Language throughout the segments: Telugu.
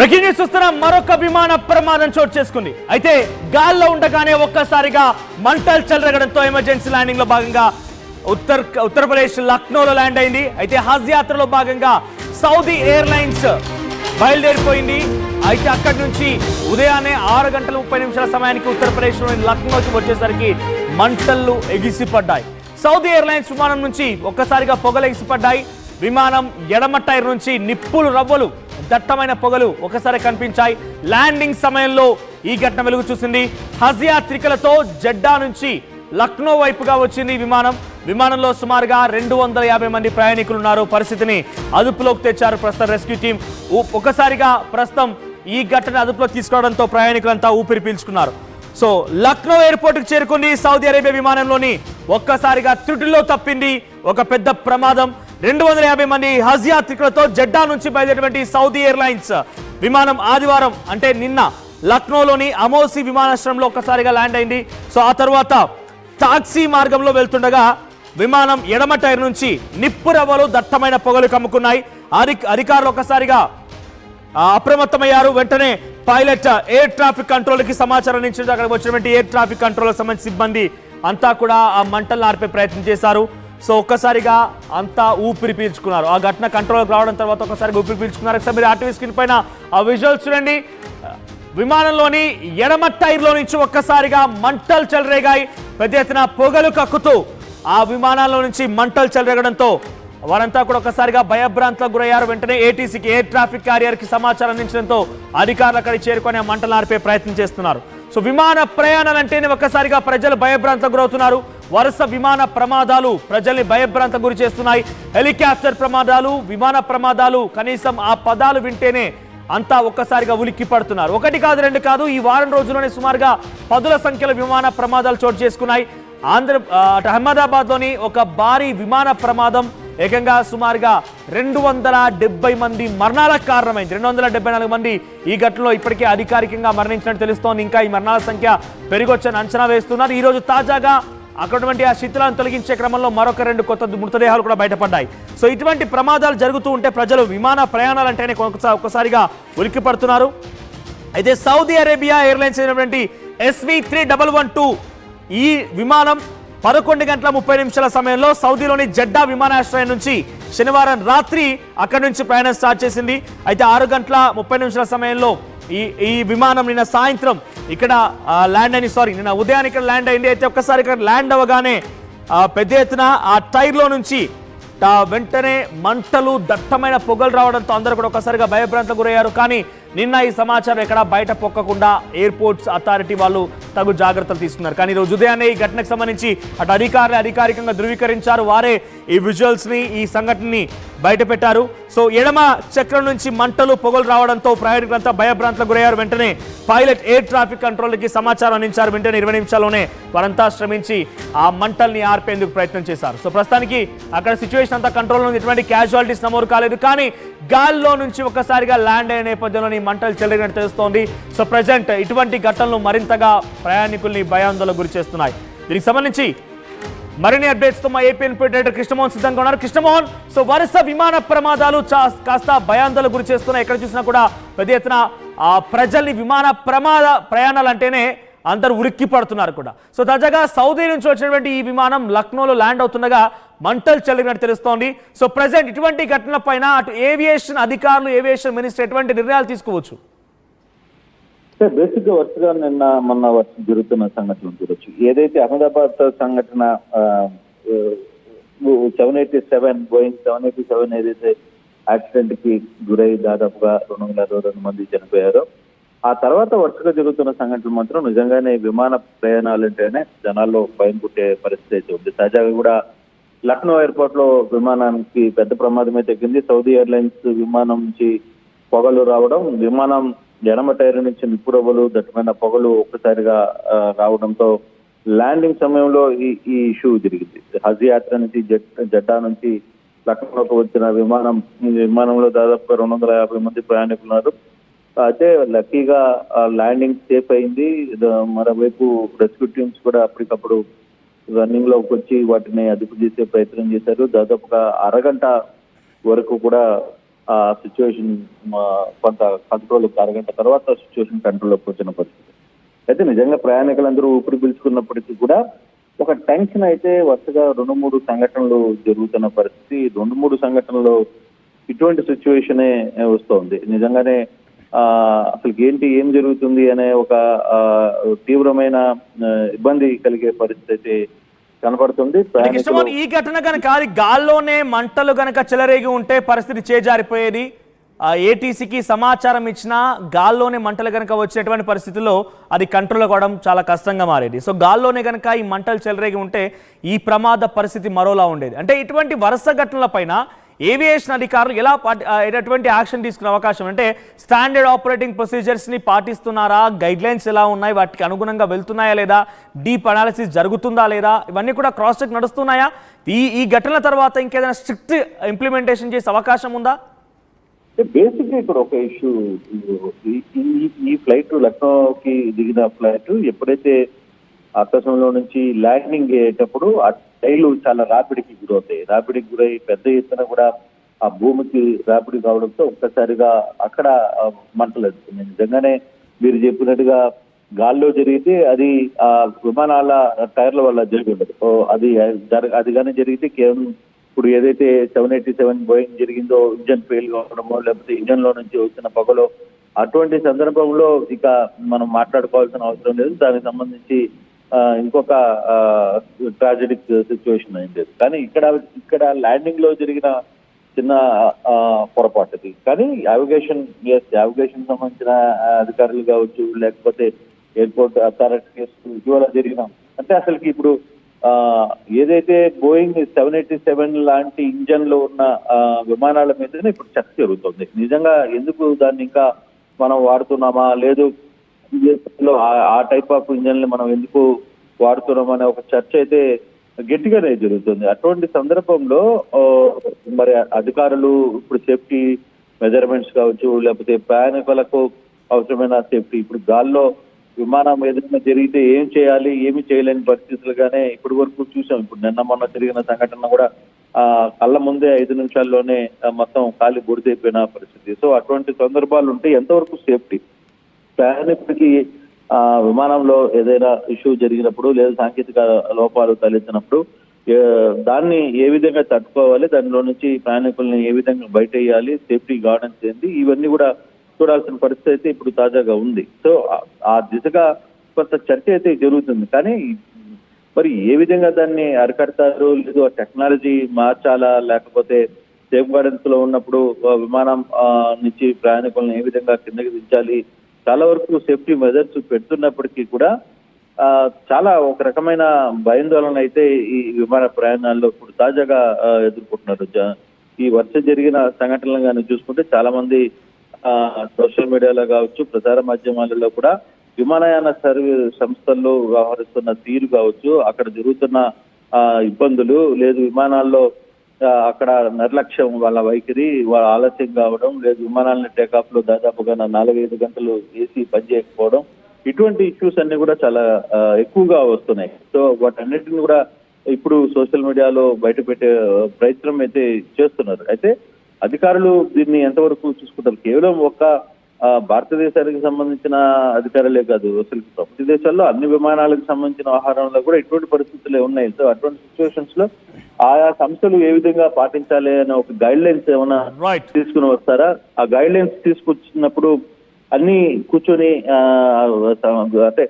బ్రేకింగ్ న్యూస్ చూస్తున్నాం. మరొక విమాన ప్రమాదం చోటు చేసుకుంది. అయితే గాల్లో ఉండగానే ఒక్కసారిగా మంటలు చెలరగడంతో ఎమర్జెన్సీ ల్యాండింగ్ లో భాగంగా ఉత్తరప్రదేశ్ లక్నోలో ల్యాండ్ అయింది. అయితే హజ్ యాత్రలో భాగంగా సౌదీ ఎయిర్లైన్స్ బయలుదేరిపోయింది. అయితే అక్కడి నుంచి ఉదయాన్నే 6:30 సమయానికి ఉత్తరప్రదేశ్లోని లక్నోకి వచ్చేసరికి మంటలు ఎగిసిపడ్డాయి. సౌదీ ఎయిర్లైన్స్ విమానం నుంచి ఒక్కసారిగా పొగలు ఎగిసిపడ్డాయి. విమానం ఎడమ టైర్ నుంచి నిప్పులు రవ్వలు దట్టమైన పొగలు ఒకసారి కనిపించాయి. ల్యాండింగ్ సమయంలో ఈ ఘటన వెలుగు చూసింది. హజ్ యాత్రికులతో జెడ్డా నుంచి లక్నో వైపుగా వచ్చింది విమానంలో సుమారుగా 250 మంది ప్రయాణికులు ఉన్నారు. పరిస్థితిని అదుపులోకి తెచ్చారు ప్రస్తుతం రెస్క్యూ టీం. ఒకసారిగా ప్రస్తుతం ఈ ఘటన అదుపులోకి తీసుకోవడంతో ప్రయాణికులంతా ఊపిరి పీల్చుకున్నారు. సో లక్నో ఎయిర్పోర్ట్ కు చేరుకుంది సౌదీ అరేబియా విమానంలోని. ఒక్కసారిగా త్రుటిలో తప్పింది ఒక పెద్ద ప్రమాదం. 250 మంది హజ్ యాత్రికులతో జెడ్డా నుంచి బయలుదేరినటువంటి సౌదీ ఎయిర్లైన్స్ విమానం ఆదివారం అంటే నిన్న లక్నోలోని అమోసి విమానాశ్రయంలో ఒక్కసారిగా ల్యాండ్ అయింది. సో ఆ తర్వాత టాక్సీ మార్గంలో వెళ్తుండగా విమానం ఎడమ టైర్ నుంచి నిప్పు రవ్వలు దట్టమైన పొగలు కమ్ముకున్నాయి. అధికారులు ఒక్కసారిగా అప్రమత్తమయ్యారు. వెంటనే పైలట్ ఎయిర్ ట్రాఫిక్ కంట్రోల్కి సమాచారం అందించారు. అక్కడికి వచ్చినటువంటి ఎయిర్ ట్రాఫిక్ కంట్రోల్ సంబంధించిన సిబ్బంది అంతా కూడా ఆ మంటలను ఆర్పే ప్రయత్నం చేశారు. సో ఒక్కసారిగా అంతా ఊపిరి పీల్చుకున్నారు. ఆ ఘటన కంట్రోల్కి రావడం తర్వాత ఒక్కసారిగా ఊపిరి పీల్చుకున్నారు. ఒకసారి మీరు ఆర్టీవీ స్క్రీన్ పైన ఆ విజువల్స్ చూడండి. విమానంలోని ఎడమ టైర్లో నుంచి ఒక్కసారిగా మంటలు చెలరేగాయి. పెద్ద ఎత్తున పొగలు కక్కుతూ ఆ విమానాల్లో నుంచి మంటలు చెలరేగడంతో వారంతా కూడా ఒక్కసారిగా భయభ్రాంతులకు గురయ్యారు. వెంటనే ఏటీసీకి ఎయిర్ ట్రాఫిక్ క్యారియర్కి సమాచారం అందించడంతో అధికారులు అక్కడికి చేరుకొని ఆ మంటలు ఆర్పే ప్రయత్నం చేస్తున్నారు. సో విమాన ప్రయాణాలంటేనే ఒక్కసారిగా ప్రజలు భయభ్రాంతులకు గురవుతున్నారు. వరుస విమాన ప్రమాదాలు ప్రజల్ని భయభ్రాంతకు గురి చేస్తున్నాయి. హెలికాప్టర్ ప్రమాదాలు, విమాన ప్రమాదాలు, కనీసం ఆ పదాలు వింటేనే అంతా ఒక్కసారిగా ఉలిక్కి పడుతున్నారు. ఒకటి కాదు, రెండు కాదు, ఈ వారం రోజుల్లోనే సుమారుగా 10ల సంఖ్యలో విమాన ప్రమాదాలు చోటు చేసుకున్నాయి. అహ్మదాబాద్లోని ఒక భారీ విమాన ప్రమాదం ఏకంగా సుమారుగా 270 మంది మరణాలకు కారణమైంది. 274 మంది ఈ ఘటనలో ఇప్పటికే అధికారికంగా మరణించినట్టు తెలుస్తోంది. ఇంకా ఈ మరణాల సంఖ్య పెరిగొచ్చని అంచనా వేస్తున్నారు. ఈ రోజు తాజాగా అక్కడటువంటి ఆ శిథిలాలను తొలగించే క్రమంలో మరొక 2 కొత్త మృతదేహాలు కూడా బయటపడ్డాయి. సో ఇటువంటి ప్రమాదాలు జరుగుతూ ఉంటే ప్రజలు విమాన ప్రయాణాలంటేనే ఒక్కసారిగా ఉలిక్కి పడుతున్నారు. అయితే సౌదీ అరేబియా ఎయిర్లైన్స్ అయినటువంటి SV3112 ఈ విమానం 11:30 సమయంలో సౌదీలోని జెడ్డా విమానాశ్రయం నుంచి శనివారం రాత్రి అక్కడి నుంచి ప్రయాణం స్టార్ట్ చేసింది. అయితే 6:30 సమయంలో ఈ విమానం నిన్న సాయంత్రం ఇక్కడ ల్యాండ్ అయింది. నిన్న ఉదయాన్ని ఇక్కడ ల్యాండ్ అయింది. అయితే ఒక్కసారి ఇక్కడ ల్యాండ్ అవ్వగానే పెద్ద ఎత్తున ఆ టైర్లో నుంచి వెంటనే మంటలు దట్టమైన పొగలు రావడంతో అందరూ కూడా ఒక్కసారిగా భయభ్రాంతకు గురయ్యారు. కానీ నిన్న ఈ సమాచారం ఎక్కడ బయట పొక్కకుండా ఎయిర్పోర్ట్స్ అథారిటీ వాళ్ళు తగు జాగ్రత్తలు తీసుకున్నారు. కానీ ఈరోజు ఉదయాన్నే ఈ ఘటనకు సంబంధించి అటు అధికారులు అధికారికంగా ధృవీకరించారు. వారే ఈ విజువల్స్ని ఈ సంఘటనని బయట పెట్టారు. సో ఎడమ చక్రం నుంచి మంటలు పొగలు రావడంతో ప్రయాణికులంతా భయభ్రాంతలకు గురయ్యారు. వెంటనే పైలట్ ఎయిర్ ట్రాఫిక్ కంట్రోల్కి సమాచారం అందించారు. వెంటనే 20 నిమిషాల్లోనే వారంతా శ్రమించి ఆ మంటల్ని ఆర్పేందుకు ప్రయత్నం చేశారు. సో ప్రస్తుతానికి అక్కడ సిచ్యువేషన్ అంతా కంట్రోల్లో ఉంది. ఎటువంటి క్యాజువాలిటీస్ నమోదు కాలేదు. కానీ గాల్లో నుంచి ఒక్కసారిగా ల్యాండ్ అయిన నేపథ్యంలో మంటలు చెలరినట్టు తెలుస్తోంది. సో ప్రజెంట్ ఇటువంటి ఘటనలు మరింతగా ప్రయాణికుల్ని భయాందోళనకు గురి చేస్తున్నాయి. దీనికి సంబంధించి మరిన్ని అప్డేట్స్ తో మా ఏపీ ఎడిటర్ కృష్ణమోహన్ సిద్ధంగా ఉన్నారు. కృష్ణమోహన్, సో వరుస విమాన ప్రమాదాలు కాస్త భయాందోళనకు గురి చేస్తున్నాయి. ఎక్కడ చూసినా కూడా పెద్ద ఎత్తున ప్రజల్ని విమాన ప్రయాణాలు అంటేనే అందరూ ఉలిక్కి పడుతున్నారు కూడా. సో తాజాగా సౌదీ నుంచి వచ్చినటువంటి ఈ విమానం లక్నోలో ల్యాండ్ అవుతుండగా మంటలు చెల్లినట్టు తెలుస్తోంది. సో ప్రజెంట్ ఇటువంటి ఘటనల పైన అటు ఏవియేషన్ అధికారులు, ఏవియేషన్ మినిస్టర్ ఎటువంటి నిర్ణయాలు తీసుకోవచ్చు? బేసిక్ గా వరుసగా మొన్న జరుగుతున్న సంఘటనలు చూడొచ్చు. ఏదైతే అహ్మదాబాద్ సంఘటన 787 బోయింగ్ 787 ఏదైతే యాక్సిడెంట్ కి గురై దాదాపుగా 262 మంది చనిపోయారో, ఆ తర్వాత వరుసగా జరుగుతున్న సంఘటనలు మాత్రం నిజంగానే విమాన ప్రయాణాలంటేనే జనాల్లో భయం పుట్టే పరిస్థితి అయితే ఉంది. తాజాగా కూడా లక్నో ఎయిర్పోర్ట్ లో విమానానికి పెద్ద ప్రమాదమే తగ్గింది. సౌదీ ఎయిర్లైన్స్ విమానం నుంచి పొగలు రావడం, విమానం ఎడమ టైర్ నుంచి నిప్పురవ్వలు దట్టమైన పొగలు ఒక్కసారిగా రావడంతో ల్యాండింగ్ సమయంలో ఈ ఇష్యూ జరిగింది. హజ్ యాత్ర నుంచి జెడ్డా నుంచి లక్నోకి వచ్చిన విమానంలో దాదాపుగా 250 మంది ప్రయాణికులు ఉన్నారు. అయితే లక్కీగా ల్యాండింగ్ సేఫ్ అయింది. మరోవైపు రెస్క్యూ టీమ్స్ కూడా అప్పటికప్పుడు రన్నింగ్ లోకి వచ్చి వాటిని అదుపు చేసే ప్రయత్నం చేశారు. దాదాపుగా అరగంట వరకు కూడా ఆ సిచ్యువేషన్ కొంత కంట్రోల్, అరగంట తర్వాత సిచ్యువేషన్ కంట్రోల్లోకి వచ్చిన పరిస్థితి. అయితే నిజంగా ప్రయాణికులందరూ ఊపిరి పీల్చుకున్నప్పటికీ కూడా ఒక టెన్షన్ అయితే వరుసగా 2-3 సంఘటనలు జరుగుతున్న పరిస్థితి. 2-3 సంఘటనలు ఇటువంటి సిచ్యువేషనే వస్తోంది. నిజంగానే అసలు ఏం జరుగుతుంది అనే ఒక తీవ్రమైన ఇబ్బంది కలిగే పరిస్థితి కనబడుతుంది. కృష్ణమోహన్, ఈ ఘటన కనుక గాల్లోనే మంటలు కనుక చెలరేగి ఉంటే పరిస్థితి చేజారిపోయేది. ఏటీసీకి సమాచారం ఇచ్చినా గాల్లోనే మంటలు కనుక వచ్చినటువంటి పరిస్థితుల్లో అది కంట్రోల్ కావడం చాలా కష్టంగా మారేది. సో గాల్లోనే కనుక ఈ మంటలు చెలరేగి ఉంటే ఈ ప్రమాద పరిస్థితి మరోలా ఉండేది. అంటే ఇటువంటి వరుస ఘటనల పైన ఏవియేషన్ అధికారులు ఎటువంటి యాక్షన్ తీసుకునే అవకాశం, అంటే స్టాండర్డ్ ఆపరేటింగ్ ప్రొసీజర్స్ని పాటిస్తున్నారా, గైడ్లైన్స్ ఎలా ఉన్నాయి, వాటికి అనుగుణంగా వెళ్తున్నాయా లేదా, డీప్ అనాలిసిస్ జరుగుతుందా లేదా, ఇవన్నీ కూడా క్రాస్ చెక్ నడుస్తున్నాయా? ఈ ఘటనల తర్వాత ఇంకేదైనా స్ట్రిక్ట్ ఇంప్లిమెంటేషన్ చేసే అవకాశం ఉందా? బేసిక్గా ఇక్కడ ఒక ఇష్యూ, ఈ ఫ్లైట్ లక్నోకి దిగిన ఫ్లైట్ ఎప్పుడైతే ఆకాశంలో నుంచి ల్యాండింగ్ అయ్యేటప్పుడు ఆ రైలు చాలా రాపిడికి గురవుతాయి. రాపిడికి గురై పెద్ద ఎత్తున కూడా ఆ భూమికి రాపిడి కావడంతో ఒక్కసారిగా అక్కడ మంటలు వస్తున్నాయి. నిజంగానే మీరు చెప్పినట్టుగా గాల్లో జరిగితే అది ఆ విమానాల టైర్ల వల్ల జరిగి ఉండదు. అది కానీ జరిగితే కేవలం ఇప్పుడు ఏదైతే 787 బోయింగ్ జరిగిందో, ఇంజన్ ఫెయిల్ కావడమో లేకపోతే ఇంజన్ లో నుంచి వచ్చిన పొగలో, అటువంటి సందర్భంలో ఇక మనం మాట్లాడుకోవాల్సిన అవసరం లేదు. దానికి సంబంధించి ఇంకొక ట్రాజెడిక్ సిచ్యువేషన్ అయింది. కానీ ఇక్కడ ల్యాండింగ్ లో జరిగిన చిన్న పొరపాటుది. కానీ యావిగేషన్ సంబంధించిన అధికారులు కావచ్చు, లేకపోతే ఎయిర్పోర్ట్ అథారిటీస్ ఇటీవల జరిగిన, అంటే అసలుకి ఇప్పుడు ఏదైతే బోయింగ్ 787 లాంటి ఇంజన్ లో ఉన్న విమానాల మీదనే ఇప్పుడు చర్చ జరుగుతుంది. నిజంగా ఎందుకు దాన్ని ఇంకా మనం వాడుతున్నామా, లేదు ఆ టైప్ ఆఫ్ ఇంజన్ మనం ఎందుకు వాడుతున్నాం అనే ఒక చర్చ అయితే గట్టిగానే జరుగుతుంది. అటువంటి సందర్భంలో మరి అధికారులు ఇప్పుడు సేఫ్టీ మెజర్మెంట్స్ కావచ్చు, లేకపోతే ప్రయాణికులకు అవసరమైన సేఫ్టీ, ఇప్పుడు గాల్లో విమానం ఏదైనా జరిగితే ఏం చేయాలి, ఏమి చేయలేని పరిస్థితులుగానే ఇప్పటి వరకు చూసాం. ఇప్పుడు నిన్న మొన్న జరిగిన సంఘటన కూడా కళ్ళ ముందే 5 నిమిషాల్లోనే మొత్తం ఖాళీ బూడిదైపోయిన పరిస్థితి. సో అటువంటి సందర్భాలు ఉంటే ఎంతవరకు సేఫ్టీ, ప్రయాణికుడికి విమానంలో ఏదైనా ఇష్యూ జరిగినప్పుడు లేదా సాంకేతిక లోపాలు తలెత్తినప్పుడు దాన్ని ఏ విధంగా తట్టుకోవాలి, దానిలో నుంచి ప్రయాణికుల్ని ఏ విధంగా బయట వేయాలి, సేఫ్టీ గార్డెన్స్ ఏంటి, ఇవన్నీ కూడా చూడాల్సిన పరిస్థితి అయితే ఇప్పుడు తాజాగా ఉంది. సో ఆ దిశగా కొంత చర్చ అయితే జరుగుతుంది. కానీ మరి ఏ విధంగా దాన్ని అరికడతారు, లేదు ఆ టెక్నాలజీ మార్చాలా, లేకపోతే సేఫ్ గార్డెన్స్ లో ఉన్నప్పుడు విమానం నుంచి ప్రయాణికులను ఏ విధంగా కిందకి దించాలి, చాలా వరకు సేఫ్టీ మెజర్స్ పెడుతున్నప్పటికీ కూడా చాలా ఒక రకమైన భయాందోళన అయితే ఈ విమాన ప్రయాణాల్లో ఇప్పుడు తాజాగా ఎదుర్కొంటున్నారు. ఈ వర్షం జరిగిన సంఘటనలు కానీ చూసుకుంటే చాలా మంది సోషల్ మీడియాలో కావచ్చు, ప్రసార మాధ్యమాలలో కూడా విమానయాన సర్వీస్ సంస్థల్లో వ్యవహరిస్తున్న తీరు కావచ్చు, అక్కడ జరుగుతున్న ఇబ్బందులు, లేదు విమానాల్లో అక్కడ నిర్లక్ష్యం, వాళ్ళ వైఖరి, వాళ్ళ ఆలస్యం కావడం, లేదు విమానాలని టేకాఫ్ లో దాదాపుగా 4-5 గంటలు ఏసీ పనిచేయకపోవడం, ఇటువంటి ఇష్యూస్ అన్ని కూడా చాలా ఎక్కువగా వస్తున్నాయి. సో వాటన్నిటిని కూడా ఇప్పుడు సోషల్ మీడియాలో బయట పెట్టే ప్రయత్నం అయితే చేస్తున్నారు. అయితే అధికారులు దీన్ని ఎంతవరకు చూసుకుంటారు? కేవలం ఒక్క భారతదేశానికి సంబంధించిన అధికారులే కాదు, అసలు ప్రపంచ దేశాల్లో అన్ని విమానాలకు సంబంధించిన ఆహారంలో కూడా ఇటువంటి పరిస్థితులే ఉన్నాయి. సో అటువంటి సిచ్యువేషన్స్ లో ఆయా సంస్థలు ఏ విధంగా పాటించాలి అనే ఒక గైడ్ లైన్స్ ఏమైనా తీసుకుని వస్తారా? ఆ గైడ్ లైన్స్ తీసుకొచ్చినప్పుడు అన్ని కూర్చొని అంటే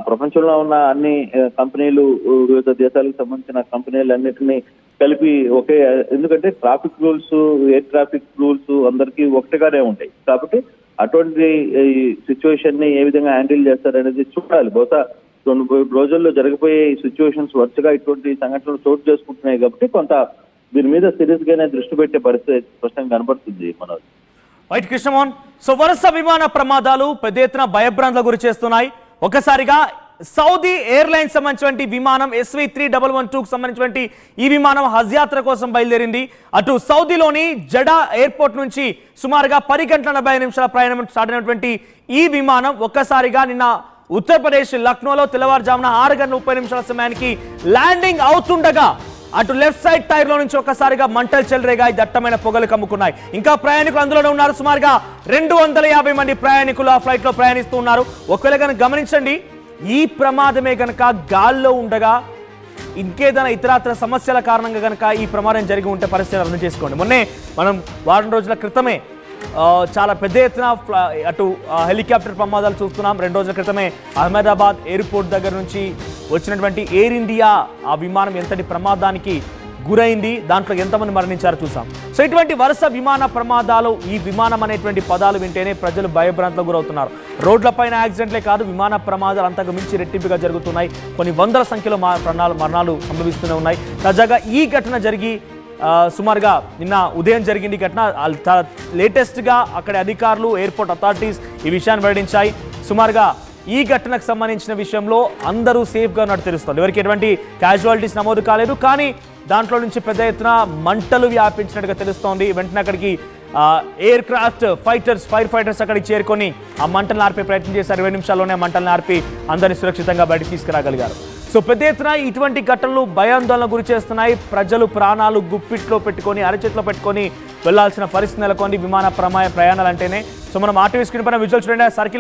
ప్రపంచంలో ఉన్న అన్ని కంపెనీలు, వివిధ దేశాలకు సంబంధించిన కంపెనీలు అన్నిటినీ కలిపి ఒకే, ఎందుకంటే traffic rules, air traffic rules అందరికీ ఒకటిగానే ఉంటాయి. కాబట్టి అటువంటి సిచ్యువేషన్ ని ఏ విధంగా హ్యాండిల్ చేస్తారనేది చూడాలి. బహుశా 2 రోజుల్లో జరిగిపోయే సిచ్యువేషన్స్ వరుసగా ఇటువంటి సంఘటనలు చోటు చేసుకుంటున్నాయి కాబట్టి కొంత దీని మీద సీరియస్ గానే దృష్టి పెట్టే పరిస్థితి స్పష్టంగా కనబడుతుంది. మనోజ్. రైట్ కృష్ణమోహన్, సో వరుస విమాన ప్రమాదాలు పెద్ద ఎత్తున భయభ్రాంతులకు గురి చేస్తున్నాయి. ఒకసారిగా సౌదీ ఎయిర్లైన్స్ సంబంధించిన విమానం SV3112కు సంబంధించిన ఈ విమానం హజ్ యాత్ర కోసం బయలుదేరింది. అటు సౌదీలోని జడా ఎయిర్పోర్ట్ నుంచి సుమారుగా 10 గంటల 40 నిమిషాల ప్రయాణం స్టార్ట్ అయినటువంటి ఈ విమానం ఒక్కసారిగా నిన్న ఉత్తరప్రదేశ్ లక్నోలో తెల్లవారుజామున 6 గంటల 30 నిమిషాల సమయానికి ల్యాండింగ్ అవుతుండగా అటు లెఫ్ట్ సైడ్ టైర్ లో నుంచి ఒక్కసారిగా మంటలు చెలరేగాయి, దట్టమైన పొగలు కమ్ముకున్నాయి. ఇంకా ప్రయాణికులు అందులోనే ఉన్నారు. సుమారుగా 250 మంది ప్రయాణికులు ఆ ఫ్లైట్ లో ప్రయాణిస్తూ ఉన్నారు. ఒకవేళ కనుక గమనించండి, ఈ ప్రమాదమే గనక గాల్లో ఉండగా ఇంకేదైనా ఇతరత్ర సమస్యల కారణంగా కనుక ఈ ప్రమాదం జరిగి ఉంటే పరిస్థితి అర్థం చేసుకోండి. మొన్నే మనం వారం రోజుల క్రితమే చాలా పెద్ద ఎత్తున అటు హెలికాప్టర్ ప్రమాదాలు చూస్తున్నాం. 2 రోజుల క్రితమే అహ్మదాబాద్ ఎయిర్పోర్ట్ దగ్గర నుంచి వచ్చినటువంటి ఎయిర్ ఇండియా ఆ విమానం ఎంతటి ప్రమాదానికి గురైంది, దాంట్లో ఎంతమంది మరణించారో చూసాం. సో ఇటువంటి వరుస విమాన ప్రమాదాలు, ఈ విమానం అనేటువంటి పదాలు వింటేనే ప్రజలు భయభ్రాంతులకు గురవుతున్నారు. రోడ్లపైన యాక్సిడెంట్లే కాదు, విమాన ప్రమాదాలు అంతకు మించి రెట్టింపుగా జరుగుతున్నాయి. కొన్ని వందల సంఖ్యలో మరణాలు సంభవిస్తూనే ఉన్నాయి. తాజాగా ఈ ఘటన జరిగి సుమారుగా నిన్న ఉదయం జరిగింది ఘటన. లేటెస్ట్గా అక్కడి అధికారులు, ఎయిర్పోర్ట్ అథారిటీస్ ఈ విషయాన్ని వెల్లడించాయి. సుమారుగా ఈ ఘటనకు సంబంధించిన విషయంలో అందరూ సేఫ్గా ఉన్నట్టు తెలుస్తుంది. ఎవరికి ఎటువంటి క్యాజువాలిటీస్ నమోదు కాలేదు, కానీ దాంట్లో నుంచి పెద్ద ఎత్తున మంటలు వ్యాపించినట్టుగా తెలుస్తోంది. వెంటనే అక్కడికి ఎయిర్ క్రాఫ్ట్ ఫైర్ ఫైటర్స్ అక్కడికి చేరుకొని ఆ మంటలను ఆర్పే ప్రయత్నం చేశారు. 20 నిమిషాల్లోనే మంటలను ఆర్పి అందరినీ సురక్షితంగా బయటకు తీసుకురాగలిగారు. సో పెద్ద ఎత్తున ఇటువంటి ఘటనలు భయాందోళన గురి చేస్తున్నాయి. ప్రజలు ప్రాణాలు గుప్పిట్లో పెట్టుకొని, అరచేతిలో పెట్టుకొని వెళ్లాల్సిన పరిస్థితి నెలకొంది విమాన ప్రయాణాలు అంటేనే. సో మనం ఆర్టీవీ స్క్రీన్ పైన విజువల్ చూడండి. సర్కిల్